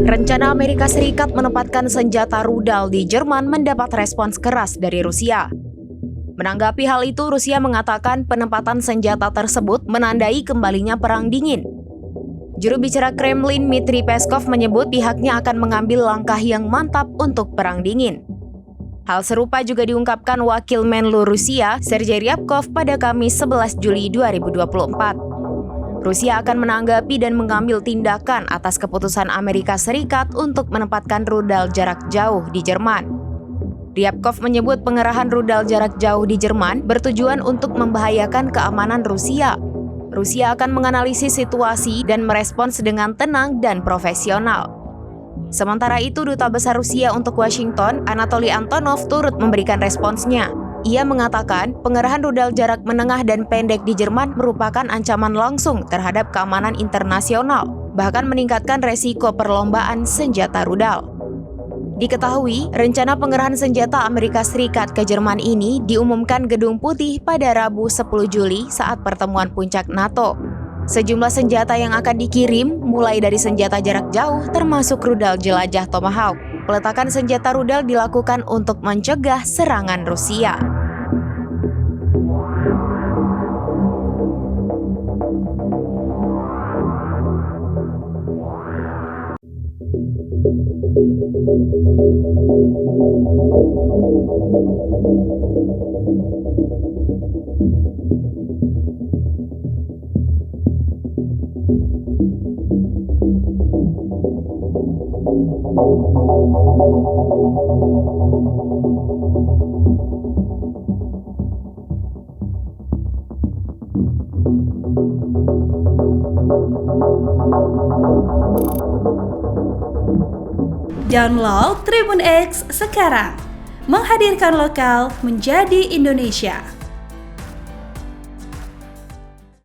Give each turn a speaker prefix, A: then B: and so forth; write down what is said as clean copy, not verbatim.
A: Rencana Amerika Serikat menempatkan senjata rudal di Jerman mendapat respons keras dari Rusia. Menanggapi hal itu, Rusia mengatakan penempatan senjata tersebut menandai kembalinya Perang Dingin. Juru bicara Kremlin, Dmitry Peskov, menyebut pihaknya akan mengambil langkah yang mantap untuk Perang Dingin. Hal serupa juga diungkapkan Wakil Menlu Rusia, Sergei Ryabkov, pada Kamis 11 Juli 2024. Rusia akan menanggapi dan mengambil tindakan atas keputusan Amerika Serikat untuk menempatkan rudal jarak jauh di Jerman. Ryabkov menyebut pengerahan rudal jarak jauh di Jerman bertujuan untuk membahayakan keamanan Rusia. Rusia akan menganalisis situasi dan merespons dengan tenang dan profesional. Sementara itu, Duta Besar Rusia untuk Washington, Anatoly Antonov, turut memberikan responsnya. Ia mengatakan pengerahan rudal jarak menengah dan pendek di Jerman merupakan ancaman langsung terhadap keamanan internasional, bahkan meningkatkan resiko perlombaan senjata rudal. Diketahui, rencana pengerahan senjata Amerika Serikat ke Jerman ini diumumkan Gedung Putih pada Rabu 10 Juli saat pertemuan puncak NATO. Sejumlah senjata yang akan dikirim, mulai dari senjata jarak jauh termasuk rudal jelajah Tomahawk. Peletakan senjata rudal dilakukan untuk mencegah serangan Rusia.
B: Download Tribun X sekarang, menghadirkan lokal menjadi Indonesia.